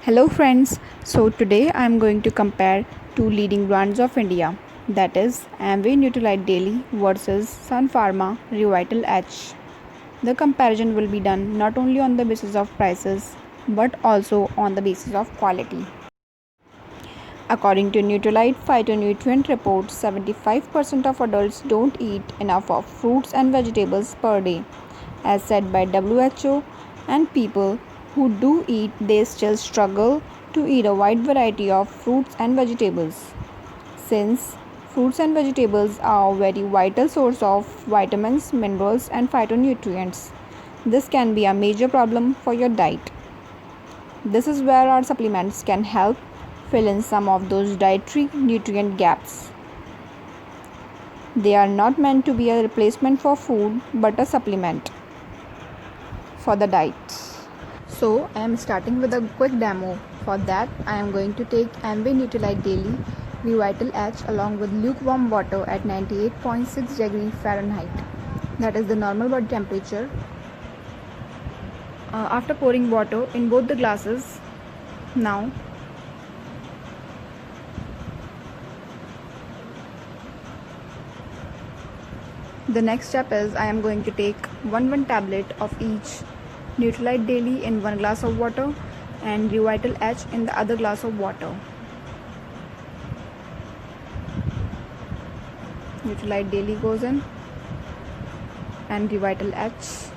Hello friends, so today I am going to compare two leading brands of India, that is Amway Nutrilite Daily versus Sun Pharma Revital H. The comparison will be done not only on the basis of prices but also on the basis of quality. According to Nutrilite Phytonutrient Report, 75% of adults don't eat enough of fruits and vegetables per day, as said by WHO, and people who do eat they still struggle to eat a wide variety of fruits and vegetables. Since fruits and vegetables are a very vital source of vitamins, minerals and phytonutrients, this can be a major problem for your diet. This is where our supplements can help fill in some of those dietary nutrient gaps. They are not meant to be a replacement for food but a supplement for the diet. So I am starting with a quick demo. For that I am going to take Amway Nutrilite Daily Revital H along with lukewarm water at 98.6 degree Fahrenheit. That is the normal body temperature. After pouring water in both the glasses, now the next step is I am going to take one tablet of each Nutrilite Daily in one glass of water and Revital H in the other glass of water. Nutrilite Daily goes in and Revital H.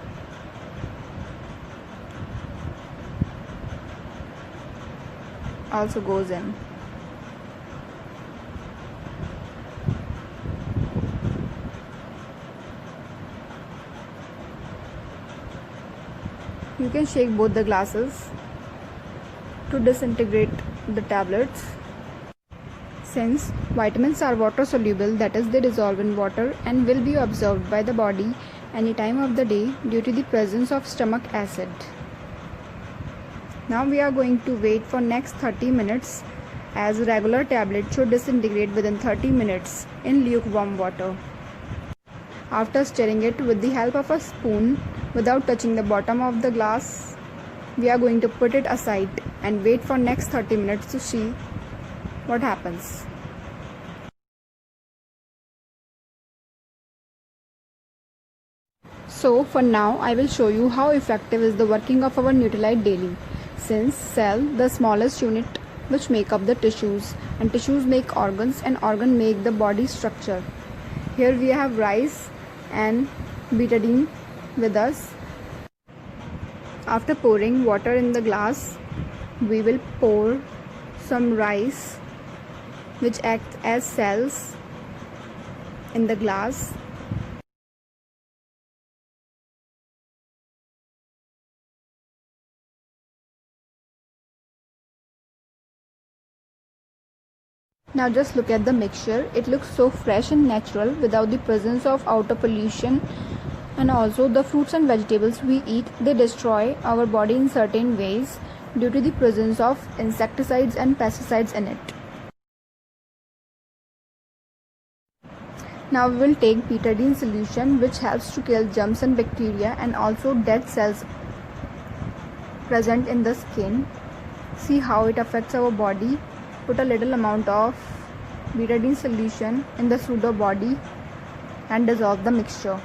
Also goes in. You can shake both the glasses to disintegrate the tablets. Since vitamins are water soluble, that is they dissolve in water and will be absorbed by the body any time of the day due to the presence of stomach acid. Now we are going to wait for next 30 minutes as a regular tablet should disintegrate within 30 minutes in lukewarm water. After stirring it with the help of a spoon without touching the bottom of the glass, we are going to put it aside and wait for next 30 minutes to see what happens. So for now I will show you how effective is the working of our Nutrilite Daily. Since cell, the smallest unit which make up the tissues, and tissues make organs and organ make the body structure. Here we have rice and betadine with us. After pouring water in the glass, we will pour some rice which acts as cells in the glass. Now just look at the mixture. It looks so fresh and natural without the presence of outer pollution. And also the fruits and vegetables we eat, they destroy our body in certain ways due to the presence of insecticides and pesticides in it. Now we will take betadine solution which helps to kill germs and bacteria and also dead cells present in the skin. See how it affects our body. Put a little amount of betadine solution in the pseudo body and dissolve the mixture.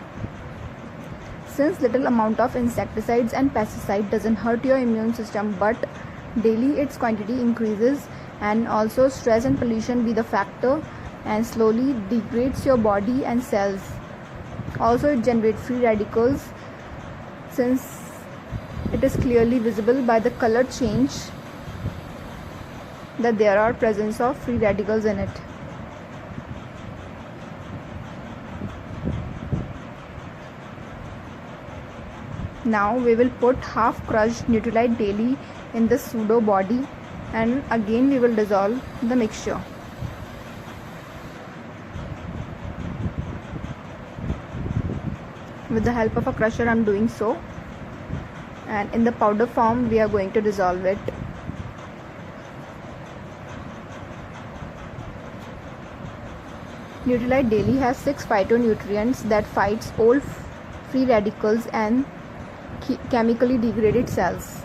Since little amount of insecticides and pesticide doesn't hurt your immune system, but daily its quantity increases, and also stress and pollution be the factor and slowly degrades your body and cells. Also it generates free radicals since it is clearly visible by the color change that there are presence of free radicals in it. Now we will put half crushed Nutrilite Daily in the pseudo body and again we will dissolve the mixture. With the help of a crusher I am doing so, and in the powder form we are going to dissolve it. Nutrilite Daily has 6 phytonutrients that fights all free radicals and chemically degraded cells.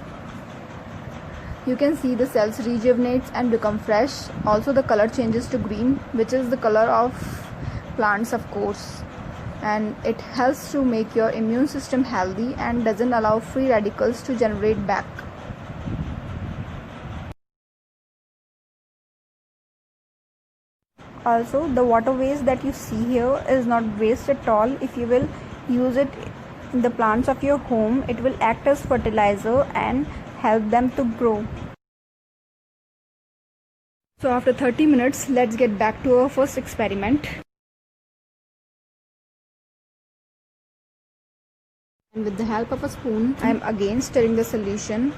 You can see the cells rejuvenates and become fresh. Also the color changes to green, which is the color of plants, of course. And it helps to make your immune system healthy and doesn't allow free radicals to generate back. Also, the water waste that you see here is not waste at all. If you will use it in the plants of your home, it will act as fertilizer and help them to grow. So after 30 minutes, let's get back to our first experiment. And with the help of a spoon, I am again stirring the solution.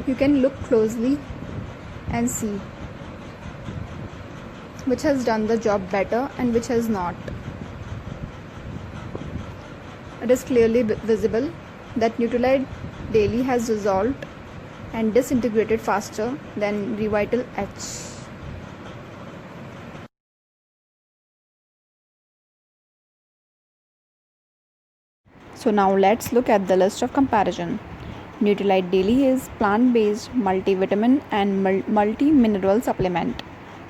You can look closely and see which has done the job better and which has not. It is clearly visible that Nutrilite Daily has dissolved and disintegrated faster than Revital H. So now let's look at the list of comparison. Nutrilite Daily is plant-based multivitamin and multi-mineral supplement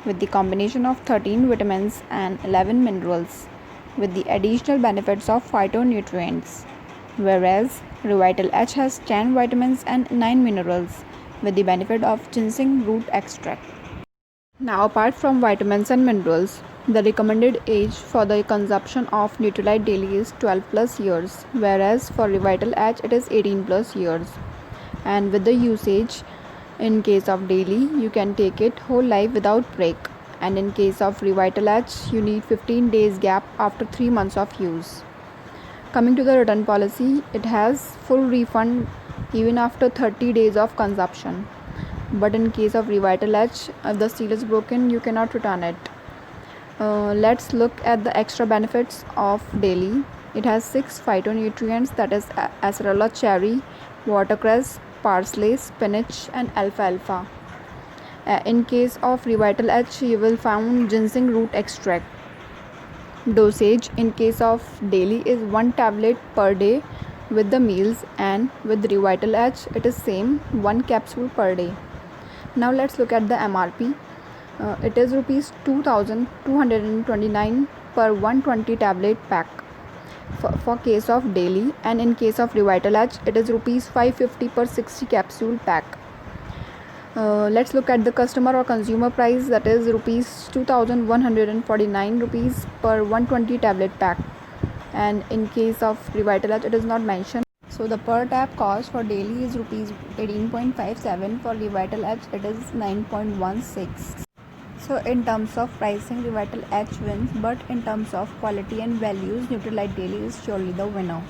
with the combination of 13 vitamins and 11 minerals with the additional benefits of phytonutrients, whereas Revital H has 10 vitamins and 9 minerals with the benefit of ginseng root extract. Now, apart from vitamins and minerals, the recommended age for the consumption of Nutrilite Daily is 12 plus years, whereas for Revital H it is 18 plus years. And with the usage, in case of Daily, you can take it whole life without break. And in case of Revital H, you need 15 days gap after 3 months of use. Coming to the return policy, it has full refund even after 30 days of consumption. But in case of Revital H, if the seal is broken, you cannot return it. Let's look at the extra benefits of Daily. It has 6 phytonutrients, that is acerola cherry, watercress, parsley, spinach and alfalfa. In case of Revital H, you will find ginseng root extract. Dosage in case of Daily is 1 tablet per day with the meals, and with Revital H it is same 1 capsule per day. Now let's look at the MRP. It is rupees 2229 per 120 tablet pack for case of Daily, and in case of Revital H it is rupees 550 per 60 capsule pack. Let's look at the customer or consumer price, that is rupees 2149 rupees per 120 tablet pack, and in case of Revital H it is not mentioned. So the per tab cost for Daily is rupees 18.57, for Revital H it is 9.16. So in terms of pricing, Revital H wins, but in terms of quality and values, Nutrilite Daily is surely the winner.